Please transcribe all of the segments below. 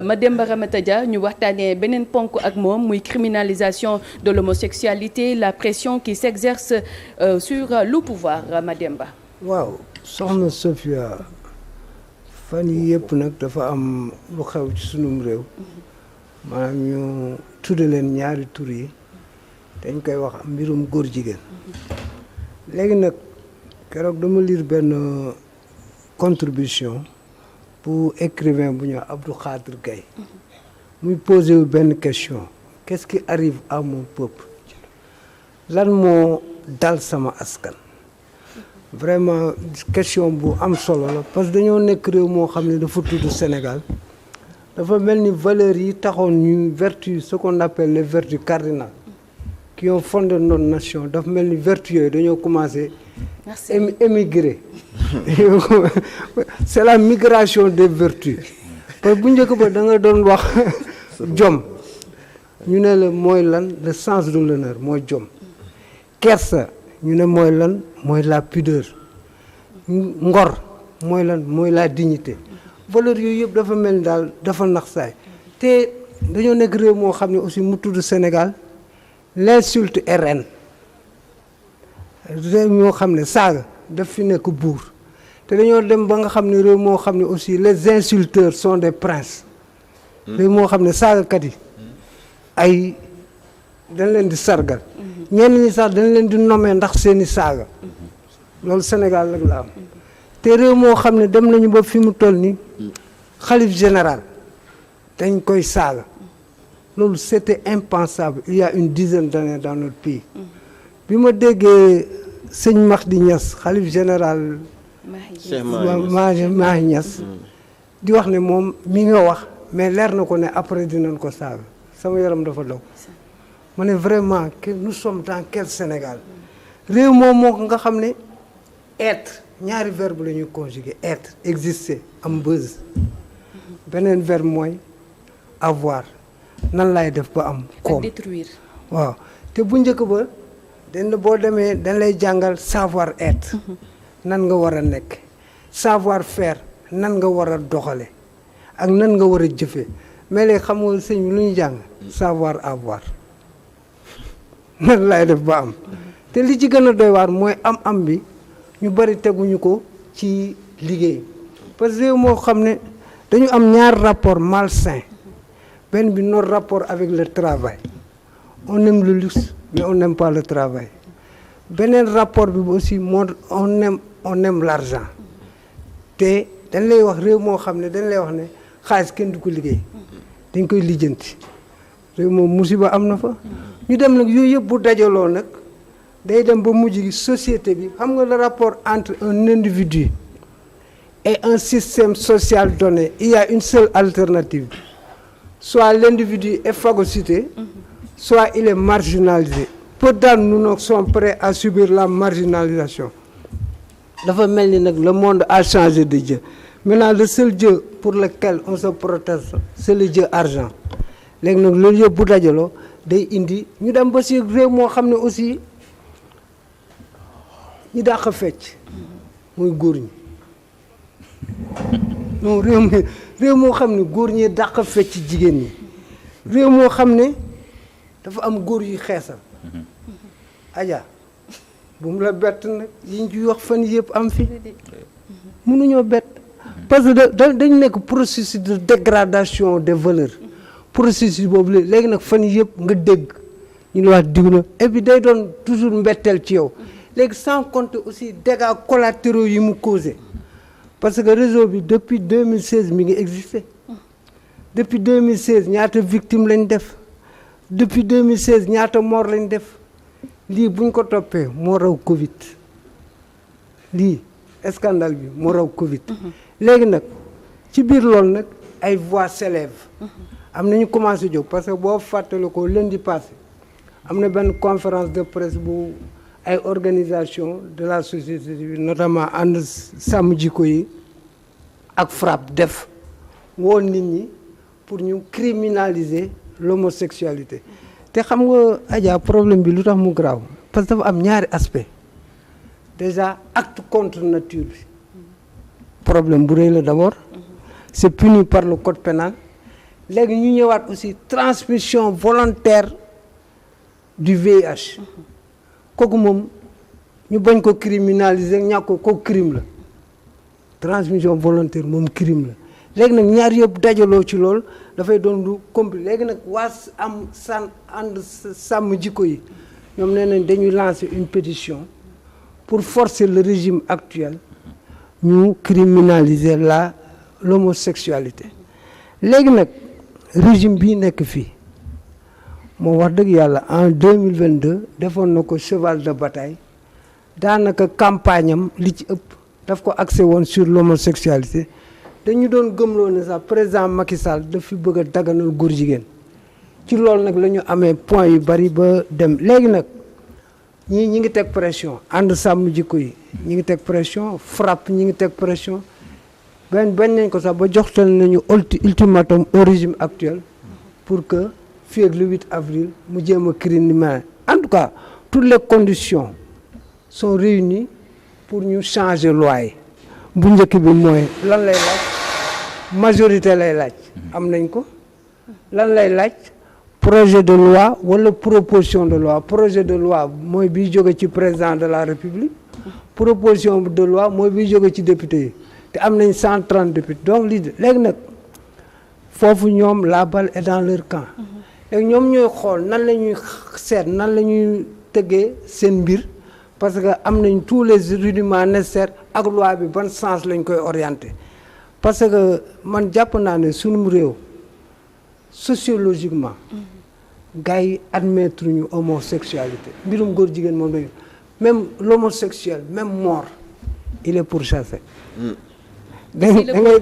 Mademba Ramata Dia ñu waxtaanee beneen ponk ak moom muy criminalisation de l'homosexualité, la pression qui s'exerce sur le pouvoir. Mademba. waaw soxna Sophia fan yi yëpp nag dafa am lu xew ci sunum réew maanaam ñu tudde leen ñaari tur yi dañ koy wax mbirum góor jigéen léegi nag keroog dama lire benn contribution pour écrivain bu ñu Abdou Khadre Gaye muy posé wu benn question: qu'est-ce qui arrive à mon peuple? lan moo dal sama askan? Vraiment question bu am solo la parce que dañoo nekk réew moo xam ne dafa tudd Sénégal, dafa mel ni valeurs yi taxoon ñu vertu, ce qu'on appelle les vertus cardinales qui ont fondé notre nation, dafa mel ni vertu yooyu dañoo commencé émigrer. C'est la migration des vertus. parce que bu njëkk ba da nga doon wax jom, ñu ne la mooy lan, le sens de l'honneur mooy jom. Kersa ñu ne mooy lan, mooy la pudeur. Ngor mooy lan, mooy la dignité. valeur yooyu yëpp dafa mel ni daal dafa nax saay te dañoo nekk réew moo xam ne aussi mu tudd Sénégal, l'insulte est reine. réew moo xam ne saaga daf fi nekk buur te dañoo dem ba nga xam ne réew moo xam ne aussi les insulteurs sont des princes. réew moo xam ne saagakat yi ay dañ leen di sargal, ñenn ñi sax dañ leen di nommer ndax seeni saaga. loolu Sénégal rek la am. te réew moo xam ne dem nañu ba fi mu toll ni xalif général dañ koy saaga. loolu c'était impensable il y a une dizaine d'années dans notre pays. bi ma déggee sëñ Mahdi Niass xalif général Mahi Niass di wax ne moom mi nga wax mais leer na ko ne après dinañ ko saaga, sama yaram dafa daw. ma ne vraiment que nous sommes dans quel Sénégal? réew moom moo nga xam ne être, ñaari verbe la ñuy conjuguer: être, exister, am buzz. beneen verbe mooy avoir, nan lay def ba am koom, détruire. waaw te bu njëkk ba dañ la boo demee dañ lay jàngal savoir être, nan nga war a nekk, savoir faire, nan nga war a doxale ak nan nga war a jëfee. mais léegi xam nga sëñ bi lu ñu jàng savoir avoir, nan lay def ba am. te li ci gën a doy waar mooy am bi ñu bari teguñu ko ci liggéey, parce que moo xam ne dañu am ñaar rapport malsain. benn bi notre rapport avec le travail, on aime le luxe mais on n'aime pas le travail. beneen rapport bi aussi moo on aime l'argent. te dañ lay wax réew moo xam ne dañ lay wax ne xaalis kenn du ko liggéey, dañ koy lijjanti. réew moom musiba am na fa. ñu dem nag yooyu yëpp bu dajaloo nag day dem ba mujj gi société bi, xam nga le rapport entre un individu et un système social donné, il y a une seule alternative: soit l'individu est phagocyté, soit il est marginalisé. Peu d'entre nous sont prêts à subir la marginalisation. dafa mel ni nag le monde a changé de Dieu. Maintenant le seul Dieu pour lequel on se proteste, c'est le Dieu argent. léegi nag loolu yëpp bu dajaloo day indi ñu dem ba si réew moo xam ne aussi ñu dàq fecc muy góor ñi. non réew moo xam ne góor ñi dàq fecc jigéen ñi. réew moo xam ne dafa am góor yu xeesal. Adja bu mu la bett nag yi ñu ci wax fan yëpp am fi mënuñoo bett parce que dañ nekk processus de dégradation des valeurs. processus boobu léegi nag fan yëpp nga dégg ñu la wax diw na et puis day doon toujours mbetteel ci yow. léegi sans compter aussi dégâts collatéraux yi mu causé. parce que réseau bi depuis 2016 mi ngi existé. depuis 2016 ñaata victime lañ def. depuis 2016 ñaata mort lañ def. lii buñ ko toppee moo raw Covid. lii scandale bi moo raw Covid. léegi nag ci biir loolu nag ay voix s'élèvent. am nañu commencé jóg parce que boo fàttali ko lundi passé am na benn conférence de presse bu ay organisation de la société civile notamment ànd sàmm jikko yi ak FRAPP def woon nit ñi pour ñu criminaliser l'homosexualité. te xam nga Adja problème bi lu tax mu grave parce que dafa am ñaari aspect. déjà acte contre nature bi problème bu rëy la d'abord. c'est puni par le code pénal. léegi ñu ñëwaat aussi transmission volontaire du VIH kooku moom ñu bañ ko criminaliser ñàkk ko crime la transmission volontaire moom crime la léegi nag ñaar yëpp dajaloo ci loolu dafay doon lu compliqué léegi nag waa am ànd sàmm jikko yi ñoom nee nañ dañuy lancer une pétition pour forcer le régime actuel ñu criminaliser l'homosexualité léegi nag régime bii nekk fii moo wax dëgg yàlla en 2022 defoon na ko cheval de bataille daanaka campagne am li ci ëpp daf ko axé woon sur l'homosexualité dañu doon gëmloo ne sax président Macky Sall daf fi bëgg a daganal góor jigéen ci loolu nag la ñu amee point yu bari ba dem léegi nag ñi ngi teg pression ànd sàmm jikko yi ñi ngi teg pression FRAPP ñi ngi teg pression bañ nañ ko sax ba joxtal nañu ultimatum au régime actuel pour que fii ak le 8 avril mu jéem a criminaliser en tout cas toutes les conditions sont réunies pour ñu changer loi yi bu njëkk bi mooy lan lay laaj majorité lay laaj am nañ ko lan lay laaj projet de loi wala proposition de loi projet de loi mooy biy jóge ci président de la république proposition de loi mooy biy jóge ci député yi te am nañ 130 députés donc lii léegi nag foofu ñoom la balle est dans leur camp léegi ñoom ñooy xool nan la ñuy seet nan la ñuy tëggee seen mbir parce que am nañ tous les rudiments nécessaires ak loi bi ban sens lañ koy orienté parce que man jàpp naa ne sunum réew sociologiquement gars yi admettre ñu homosexualité mbirum góor jigéen moom lañu même l'homosexuel même mort il est pourchassé.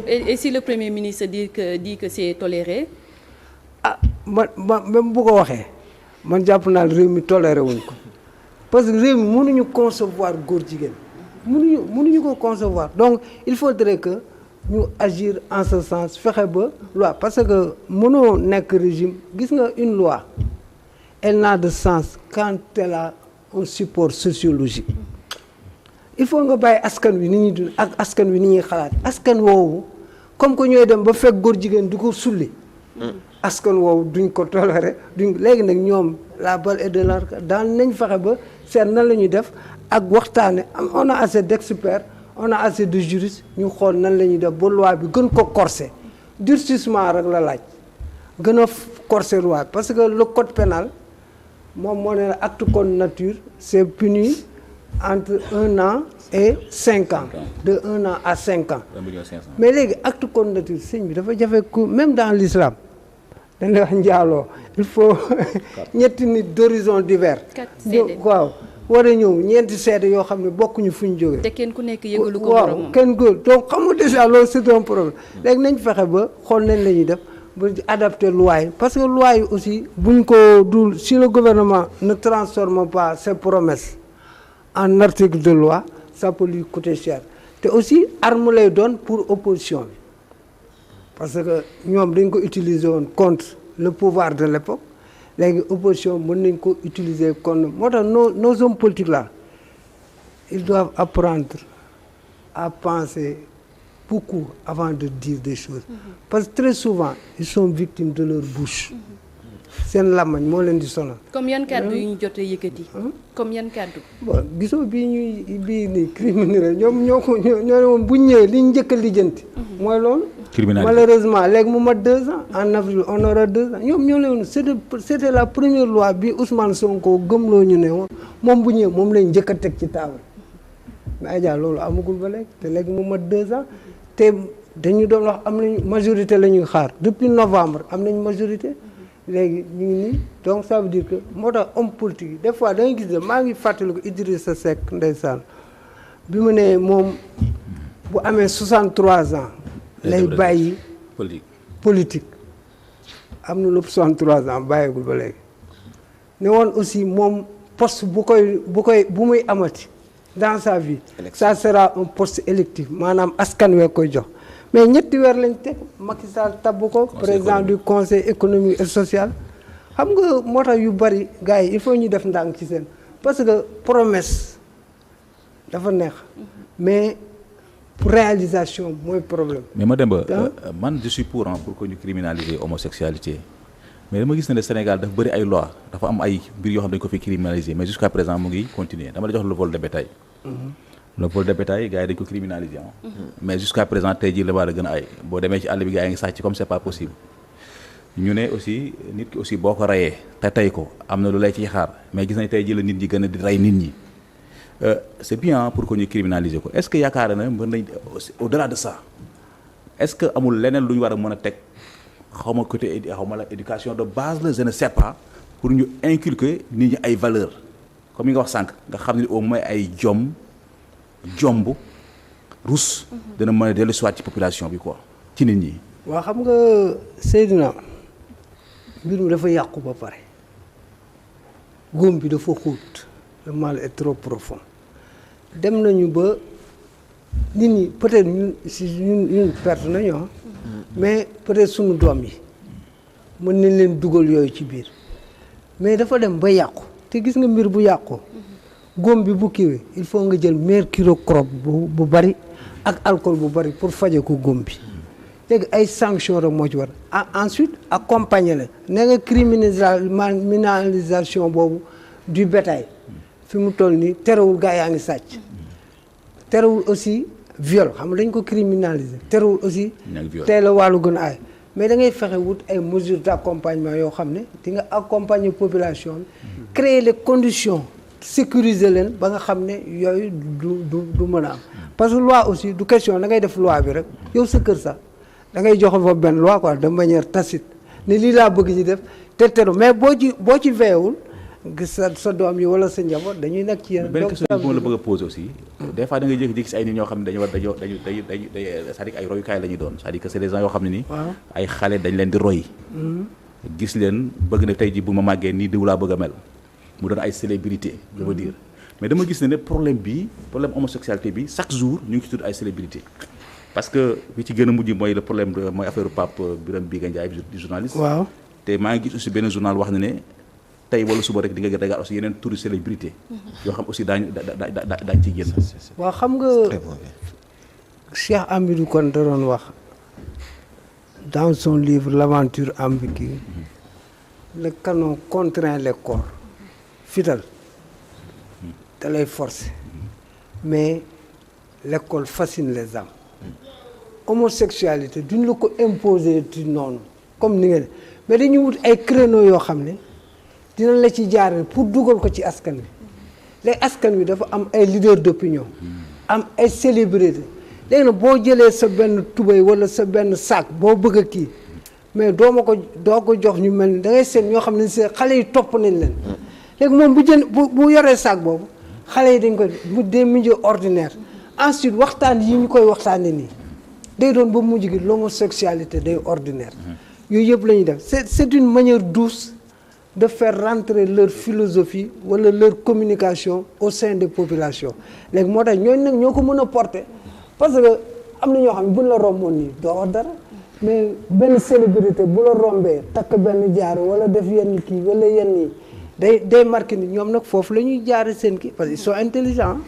Et si le premier ministre dit que c'est toléré. ah man même bu ko waxee man jàpp naa ne réew mi toléré wuñ ko parce que réew mi mënuñu concevoir góor jigéen mënuñu ko concevoir donc il faudrait que ñu agir en ce sens fexe ba loi parce que mënoo nekk régime gis nga une loi elle n'a de sens quand elle a un support sociologique il faut nga bàyyi askan wi ni ñuy dund ak askan wi ni ñuy xalaat askan woowu comme que ñooy dem ba fekk góor jigéen du ko sulli askan woowu duñ ko toléré léegi nag ñoom la balle est de leur camp daan nañ fexe ba seet nan la ñuy def ak waxtaane on a assez d'experts on a assez de juristes ñu xool nan la ñuy def ba loi bi gën ko corser durcissement rek la laaj gën a corser loi parce que le code pénal moom moo ne acte contre nature c'est puni entre 1 an et 5 ans de 1 an à 5 ans mais léegi acte contre nature sëñ bi dafa jafe ku même dans l'islam dañ lay wax njaaloo il faut ñetti nit d'horizons divers waaw war a ñëw ñeenti seede yoo xam ne bokkuñu fu ñu jógee. te kenn ku nekk yëgalu ko boromam waaw kenn góor donc xam nga déjà loolu c'est un problème léegi nañ fexe ba xool nañ la ñuy def ba adapter loi yi parce que loi yi aussi buñ ko dul si le gouvernement ne transforme pas ses promesses en article de loi ça peut lui coûter cher te aussi arme lay doon pour opposition bi parce que ñoom dañ ko utiliser woon contre le pouvoir de l'époque léegi opposition mën nañ ko utiliser kon moo tax nos hommes politiques là ils doivent apprendre à penser beaucoup avant de dire des choses parce que très souvent ils sont victimes de leur bouche seen làmmañ moo leen di sonal. comme yan kàddu yu ñu jotee yëkkati. comme yan kàddu. bon gisoo bii nii criminel ñoom ñoo ne woon bu ñëwee li ñu njëkk a lijjanti. mooy loolu. malheureusement léegi mu mat 2 ans en avril on aura 2 ans ñoom ñoo leen c'était la première loi bi Ousmane Sonko gëmloo ñu ne woon moom bu ñëwee moom lañ njëkk a teg ci table mais Adja loolu amagul ba léegi te léegi mu mat 2 ans te dañu doon wax am nañu majorité la ñuy xaar depuis novembre am nañu majorité. léegi ñu ngi nii donc ça veut dire que moo tax homme politique yi des fois da ngay gis ne maa ngi fàttaliku Idrissa Seck ndeysaan bi mu ne moom bu amee 63 ans lay bàyyi politique am na lépp 63 ans bàyyigul ba léegi ne woon aussi moom poste bu muy amati dans sa vie ça sera un poste électif maanaam askan wee koy jox mais ñetti weer lañ teg Macky Sall tabb ko président du conseil économique et social xam nga moo tax yu bari gars yi il faut ñu def ndànk ci seen parce que promesse dafa neex mais pour réalisation mooy problème. mais Mademba man je suis pour que ñu criminaliser homosexualité mais dama gis ne le Sénégal dafa bëri ay loi dafa am ay mbir yoo xam dañu ko fi criminaliser mais jusqu'à présent mu ngi continuer dama la jox le vol de bétail. le vol de bétail gars yi dañ ko criminaliser mais jusqu'à présent tey jii la baa la gën a ay boo demee ci àll bi gars yi ngi sàcc comme c'est pas possible. ñu ne aussi nit ki aussi boo ko reyee te tey ko am na lu lay ciy xaar mais gis nañ tey jii la nit ñi gën a di rey nit ñi c'est bien pour que ñu criminaliser ko est-ce que yaakaar na mën nañ au-delà de ça est-ce que amul leneen lu ñu war a mën a teg xaw ma côté xaw ma la éducation de base la je ne sais pas pour ñu inculquer nit ñi ay valeurs comme yi nga wax sànq nga xam ne au moins ay jomb rus dana mën a dellu soit ci population bi quoi ci nit ñi. waaw xam nga Seydina mbir mi dafa yàqu ba pare góom bi dafa xóot le mal est trop profond dem nañu ba nit ñi peut-être ñun perte nañu mais peut-être suñu doom yi mën nañ leen dugal yooyu ci biir mais dafa dem ba yàqu te gis nga mbir bu yàqoo góom bi bu kiiwee il faut nga jël mercurochrome bu bari ak alcool bu bari pour faje ko góom bi léegi ay sanctions rek moo ci war ensuite accompagner la ne nga criminalisation boobu du bétail fi mu toll nii terewul gaa yaa ngi sàcc terewul aussi viol xam nga dañ ko criminaliser terewul aussi tey la wàllu gën a aay mais da ngay fexe wut ay mesures d'accompagnement yoo xam ne di nga accompagner population bi créer les conditions sécuriser leen ba nga xam ne yooyu du mën a am parce que loi aussi du question da ngay def loi bi rek yow sa kër sax da ngay joxe fa benn loi quoi de manière tacite ne lii laa bëgg ci def te teru mais boo ci veillewul gis sa doom yi wala sa njaboot dañuy nekk ci yenn. benn question bi ma la bëgg a poser aussi des fois da ngay jékki-jékki si ay nit ñoo xam ne dañu c'est-à-dire ay royukaay la ñuy doon c'est-à-dire que c'est des gens yoo xam ne nii. ay xale dañ leen di roy. gis leen bëgg na tey ji bu ma màggee nii diw laa bëgg a mel mu doon ay célébrité je veux dire mais dama gis ne problème homosexualité bi chaque jour ñu ngi ci tudd ay célébrité parce que bi ci gën a mujj mooy le problème mooy affaire Pape Birame Biga Ndiaye di journaliste. waaw te maa ngi gis aussi benn journal wax na ne tey wala suba rek di nga regarder aussi yeneen turu célébrité yoo xam aussi daañu ciy génn. waaw xam nga Cheikh Hamidou Kane da doon wax dans son livre L'aventure ambiguë le canon contraint les corps fital da lay forcer mais l'école fascine les âmes. homosexualité duñ la ko imposer ci noonu comme ni nga ne mais dañuy wut ay créneaux yoo xam ne dina la ci jaarale pour dugal ko ci askan wi léegi askan wi dafa am ay leaders d'opinion am ay célébrités léegi nag boo jëlee sa benn tubéy wala sa benn sac boo bëgg a kii mais doo ko jox ñu mel ni da ngay seet ñoo xam ne c'est xale yi topp nañ leen léegi moom bu yoree sac boobu xale yi dañ ko mu des milieux ordinaires ensuite waxtaan yi ñu koy waxtaanee nii day doon ba mujj gi l'homosexualité day ordinaire yooyu yëpp la ñuy def c'est une manière douce de faire rentrer leur philosophie wala leur communication au sein des populations léegi moo tax ñooñu nag ñoo ko mën a porter parce que am na ñoo xam ne buñ la romboon nii doo wax dara mais benn célébrité bu la rombee takk benn jaar wala def yenn kii wala yenn yi day marqué ni ñoom nag foofu la ñuy jaare seen kii parce que ils sont intelligents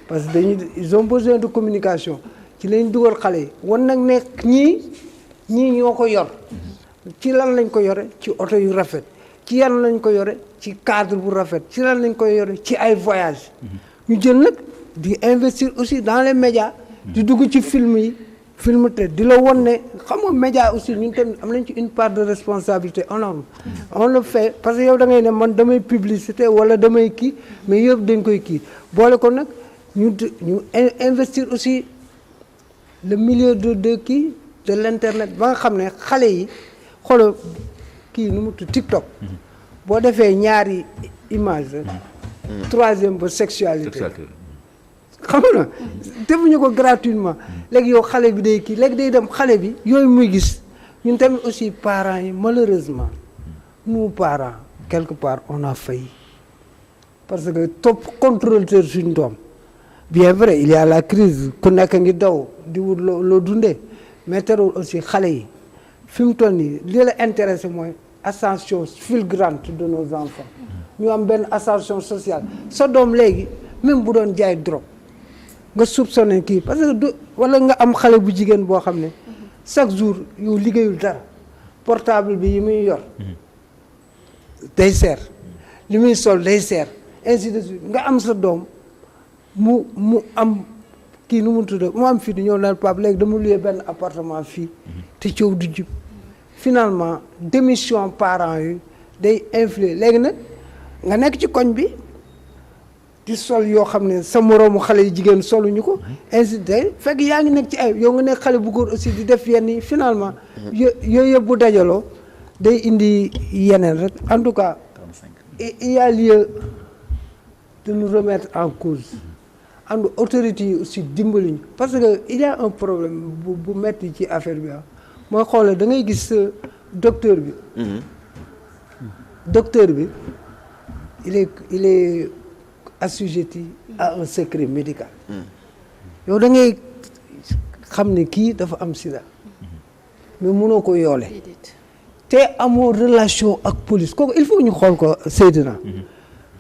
parce que ils ont besoin de communication ci lañ dugal xale yi wan nag ne ñii ñoo ko yor ci lan lañ ko yore ci oto yu rafet ci yan lañ ko yore ci cadre bu rafet ci lan lañ ko yore ci ay voyage ñu jël nag di investir aussi dans les médias di dugg ci film te di la won ne xam nga média aussi ñun tamit am nañ ci une part de responsabilité énorme on le fait parce que yow da ngay ne man damay publicité wala damay kii mais yëpp dañ koy kii boole ko nag ñu investir aussi le milieu de l'internet ba nga xam ne xale yi xoolal kii nu mu tudd TikTok boo defee ñaari image troisième ba sexualité xam na defuñu ko gratuitement léegi yow xale bi day kii léegi day dem xale bi yooyu muy gis ñun tamit aussi parents yi malheureusement nous parents quelque part on a failli parce que topp contrôle suñu doom bien vrai il y a la crise ku nekk ngi daw di wut loo dundee mais terewul aussi xale yi fi mu toll nii li la intéressé mooy ascension fulgurante de nos enfants ñu am benn ascension sociale sa doom léegi même bu doon jaay drogue nga soupçonné kii parce que du wala nga am xale bu jigéen boo xam ne chaque jour yow liggéeyul dara portable bi yi muy yor day seer li muy sol day seer ainsi de suite nga am sa doom mu am kii nu mu tudd mu am fii di ñëw naan Pape léegi dama luyee benn appartement fii te coow du jub finalement démission parents yi day influer léegi nag nga nekk ci koñ bi di sol yoo xam ne sa moroomu xale yu jigéen soluñu ko ainsi de fekk yaa ngi nekk ci ay yow nga nekk xale bu góor aussi di def yenn yi finalement yooyu yëpp bu dajaloo day indi yeneen rek en tout cas il y a lieu de nous remettre en cause and autorités yi aussi dimbali ñu parce que il y a un problème bu metti ci affaire bi mooy xoolee da ngay gis docteur bi il est assujetti à un secret médical yow da ngay xam ne kii dafa am sida mais mënoo ko yoole te amoo relation ak police kooku il faut ñu xool ko Seydina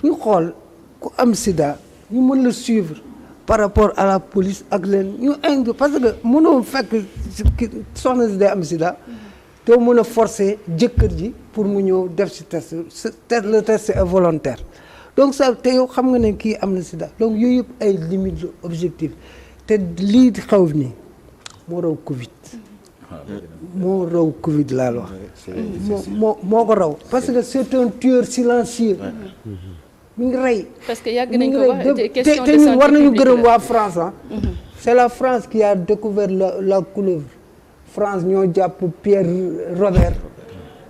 ñu xool ku am sida ñu mën la suivre par rapport à la police ak leen ñu indi parce que mënoo fekk soxna si day am sida te mën a forcer jëkkër ji pour mu ñëw def si test le test est volontaire donc ça te yow xam nga ne kii am na sida donc yooyu yëpp ay limites objectif te lii di xaw nii moo raw Covid laa la wax moo ko raw parce que c'est un tueur silencieux mi ngi rey parce que yàgg nañ ko wax question de te ñun santé war nañu publique gërëm waa France c'est la France qui a découvert la couleuvre France ñoo jàpp Pierre Robert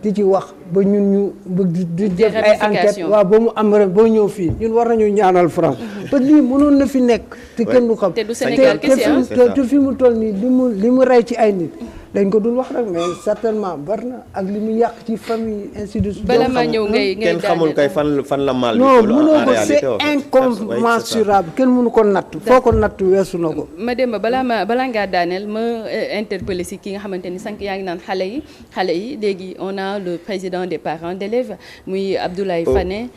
di ci wax ba ñun ñu di def ay enquête waaw ba mu am rek boo ñëw fii ñun war nañu ñaanal France parce que lii mënoon na fi nekk te kenn du xam te du Sénégal kese te fi mu toll nii li mu rey ci ay nit dañ ko dul wax rek mais certainement bari na ak li mu yàq ci famille ainsi de suite bala maa ñëw ngay kenn xamul kay fan la mal bi non mënoo ko c'est incommensurable kenn mënu ko natt foo ko natt weesu na ko Mademba balaa ngaa daaneel ma interpellé si ki nga xamante ni sànq yaa ngi naan xale yi léegi on a le président des parents d'élèves muy Abdoulaye Fane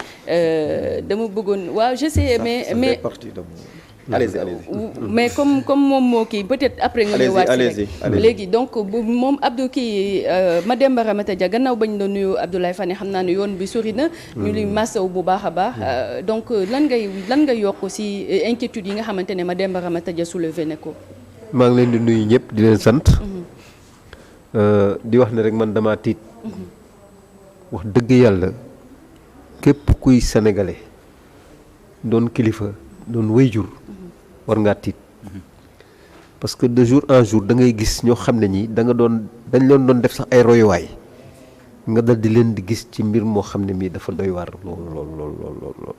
dama bëggoon waaw je sais mais allez-y. mais comme moom moo kii peut-être après nga ñëwaat allez-y. léegi donc moom Abdou kii Mademba Ramata Dia gannaaw bañ doon nuyu Abdoulaye Fane xam naa ne yoon bi sori na ñu li massaw bu baax a baax donc lan ngay yokk ci inquiétude yi nga xamante ne Mademba Ramata Dia soulevé ne ko maa ngi leen di nuyu ñëpp di leen sant di wax ne rek man dama tiit wax dëgg yàlla képp kuy sénégalais doon kilifa doon wéyjur war ngaa tiit parce que de jour en jour da ngay gis ñoo xam ne ñi dañ leen doon def sax ay royuwaay nga dal di leen di gis ci mbir moo xam ne mii dafa doy waar lool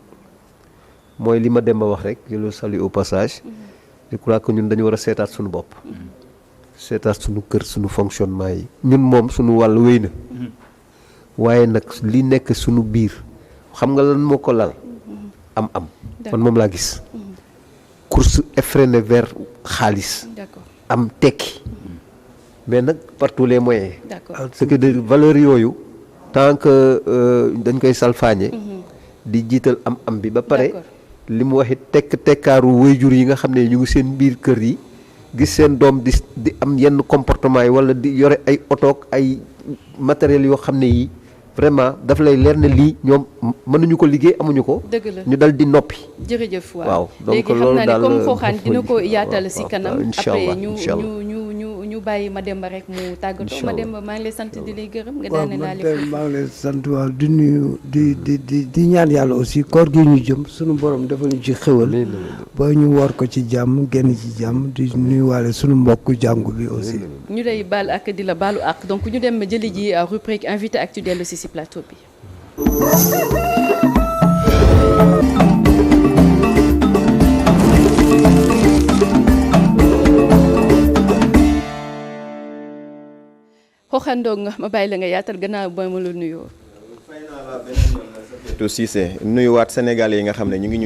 mooy li ma dem ba wax rek je le salue au passage je crois que ñun dañu war a seetaat suñu bopp seetaat suñu kër suñu fonctionnement yi ñun moom suñu wàll wéy na waaye nag li nekk suñu biir xam nga lan moo ko lal am man moom laa gis course effrénée vers xaalis am tekki mais nag par tous les moyens ce que de valeur yooyu tant que dañ koy salfaañe di jiital am bi ba pare li mu waxit tekkaaru waajur yi nga xam ne ñu ngi seen biir kër yi gis seen doom di am yenn comportement yi wala di yore ay otoog ay matériels yoo xam ne yi vraiment daf lay leer ne lii ñoom mënuñu ko liggéey amuñu ko. dëgg la ñu dal di noppi. jërëjëf waaw donc loolu daal léegi xam naa ne comme xooxaan dina ko yaatal si kanam. après ñu bàyyi Mademba rek mu tàggatoo. Mademba maa ngi lay sant di lay gërëm. nga daane naa leen maa ngi lay sant waaw di nuyu di ñaan yàlla aussi koor gi ñu jëm sunu borom dafa ñu ci xéwal. ba ñu war ko ci jàmm génn ci jàmm di nuyuwaale sunu mbokku jàngu bi aussi. ñu lay baal ak di la baalu ak donc ñu dem jëli ji rubrique invité actu dellu si plateau bi. xooxandoo nga ma bàyyi la nga yaatal gannaaw ba ma la nuyoo. fay naa la beneen yoon la Safiatou Cissé nuyuwaat Sénégalais yi nga xam ne ñu ngi ñuy